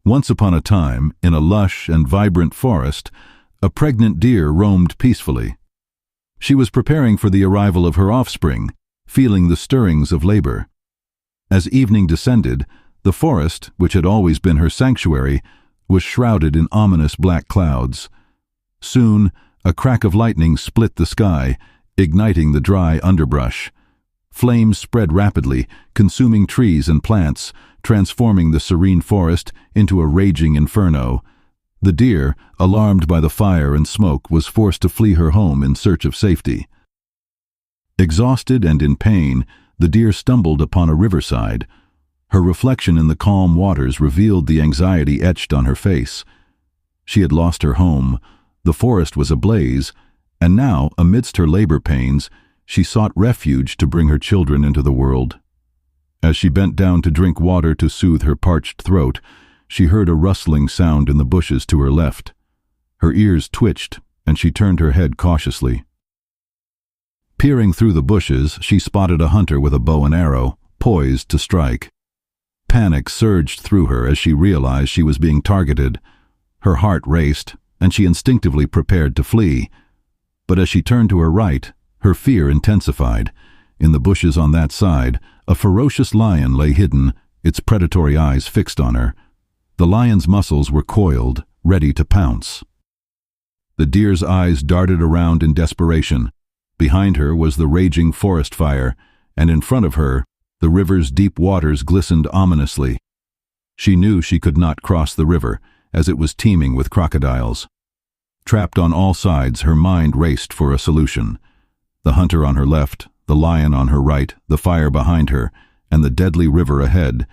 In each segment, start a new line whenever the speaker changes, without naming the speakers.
Once upon a time, in a lush and vibrant forest, a pregnant deer roamed peacefully. She was preparing for the arrival of her offspring, feeling the stirrings of labor. As evening descended, the forest, which had always been her sanctuary, was shrouded in ominous black clouds. Soon, a crack of lightning split the sky, igniting the dry underbrush. Flames spread rapidly, consuming trees and plants, transforming the serene forest into a raging inferno. The deer, alarmed by the fire and smoke, was forced to flee her home in search of safety. Exhausted and in pain, the deer stumbled upon a riverside. Her reflection in the calm waters revealed the anxiety etched on her face. She had lost her home, the forest was ablaze, and now, amidst her labor pains, she sought refuge to bring her children into the world. As she bent down to drink water to soothe her parched throat, she heard a rustling sound in the bushes to her left. Her ears twitched, and she turned her head cautiously. Peering through the bushes, she spotted a hunter with a bow and arrow, poised to strike. Panic surged through her as she realized she was being targeted. Her heart raced, and she instinctively prepared to flee. But as she turned to her right, her fear intensified. In the bushes on that side, a ferocious lion lay hidden, its predatory eyes fixed on her. The lion's muscles were coiled, ready to pounce. The deer's eyes darted around in desperation. Behind her was the raging forest fire, and in front of her, the river's deep waters glistened ominously. She knew she could not cross the river, as it was teeming with crocodiles. Trapped on all sides, her mind raced for a solution. The hunter on her left, the lion on her right, the fire behind her, and the deadly river ahead,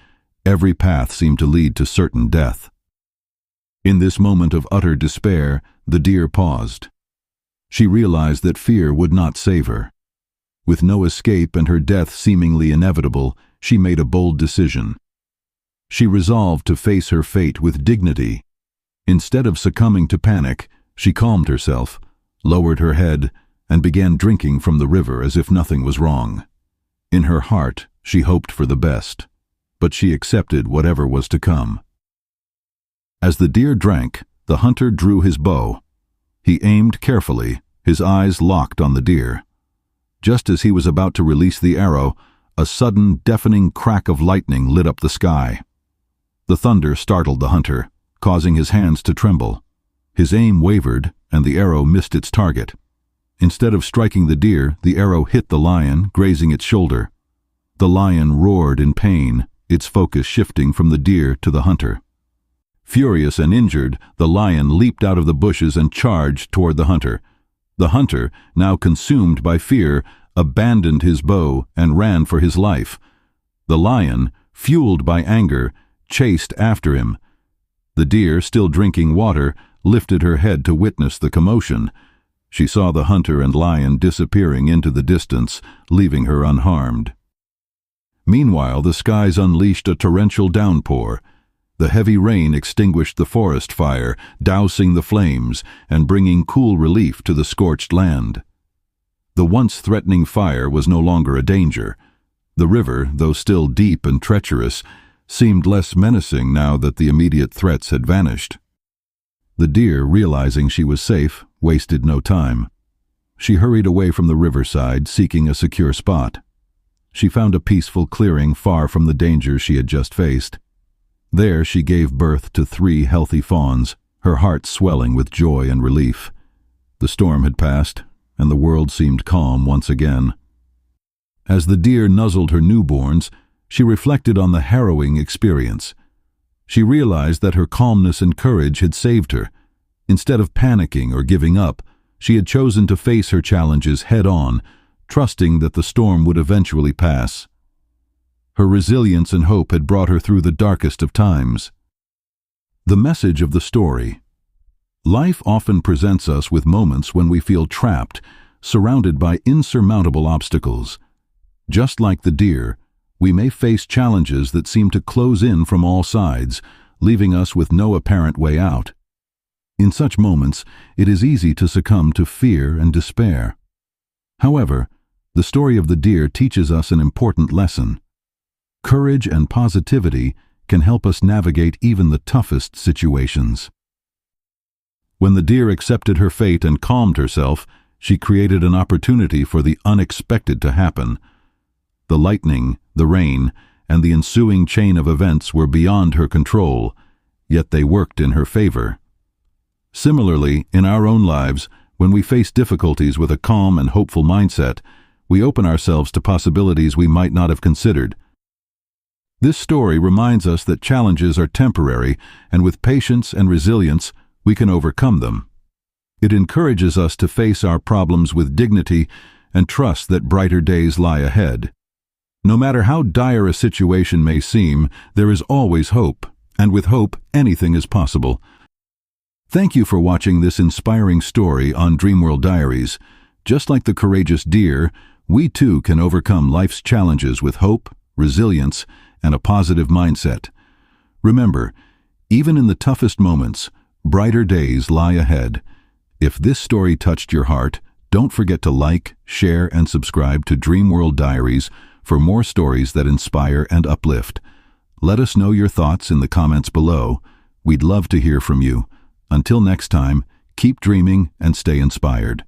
every path seemed to lead to certain death. In this moment of utter despair, the deer paused. She realized that fear would not save her. With no escape and her death seemingly inevitable, she made a bold decision. She resolved to face her fate with dignity. Instead of succumbing to panic, she calmed herself, lowered her head, and began drinking from the river as if nothing was wrong. In her heart, she hoped for the best, but she accepted whatever was to come. As the deer drank, the hunter drew his bow. He aimed carefully, his eyes locked on the deer. Just as he was about to release the arrow, a sudden, deafening crack of lightning lit up the sky. The thunder startled the hunter, causing his hands to tremble. His aim wavered, and the arrow missed its target. Instead of striking the deer, the arrow hit the lion, grazing its shoulder. The lion roared in pain, its focus shifting from the deer to the hunter. Furious and injured, the lion leaped out of the bushes and charged toward the hunter. The hunter, now consumed by fear, abandoned his bow and ran for his life. The lion, fueled by anger, chased after him. The deer, still drinking water, lifted her head to witness the commotion. She saw the hunter and lion disappearing into the distance, leaving her unharmed. Meanwhile, the skies unleashed a torrential downpour. The heavy rain extinguished the forest fire, dousing the flames and bringing cool relief to the scorched land. The once threatening fire was no longer a danger. The river, though still deep and treacherous, seemed less menacing now that the immediate threats had vanished. The deer, realizing she was safe, wasted no time. She hurried away from the riverside, seeking a secure spot. She found a peaceful clearing far from the dangers she had just faced. There she gave birth to 3 healthy fawns, her heart swelling with joy and relief. The storm had passed, and the world seemed calm once again. As the deer nuzzled her newborns, she reflected on the harrowing experience. She realized that her calmness and courage had saved her. Instead of panicking or giving up, she had chosen to face her challenges head-on, trusting that the storm would eventually pass. Her resilience and hope had brought her through the darkest of times. The message of the story: life often presents us with moments when we feel trapped, surrounded by insurmountable obstacles. Just like the deer, we may face challenges that seem to close in from all sides, leaving us with no apparent way out. In such moments, it is easy to succumb to fear and despair. However, the story of the deer teaches us an important lesson. Courage and positivity can help us navigate even the toughest situations. When the deer accepted her fate and calmed herself, she created an opportunity for the unexpected to happen. The lightning, the rain, and the ensuing chain of events were beyond her control, yet they worked in her favor. Similarly, in our own lives, when we face difficulties with a calm and hopeful mindset, we open ourselves to possibilities we might not have considered. This story reminds us that challenges are temporary, and with patience and resilience, we can overcome them. It encourages us to face our problems with dignity and trust that brighter days lie ahead. No matter how dire a situation may seem, there is always hope, and with hope, anything is possible. Thank you for watching this inspiring story on Dreamworld Diaries. Just like the courageous deer, we too can overcome life's challenges with hope, resilience, and a positive mindset. Remember, even in the toughest moments, brighter days lie ahead. If this story touched your heart, don't forget to like, share, and subscribe to Dreamworld Diaries for more stories that inspire and uplift. Let us know your thoughts in the comments below. We'd love to hear from you. Until next time, keep dreaming and stay inspired.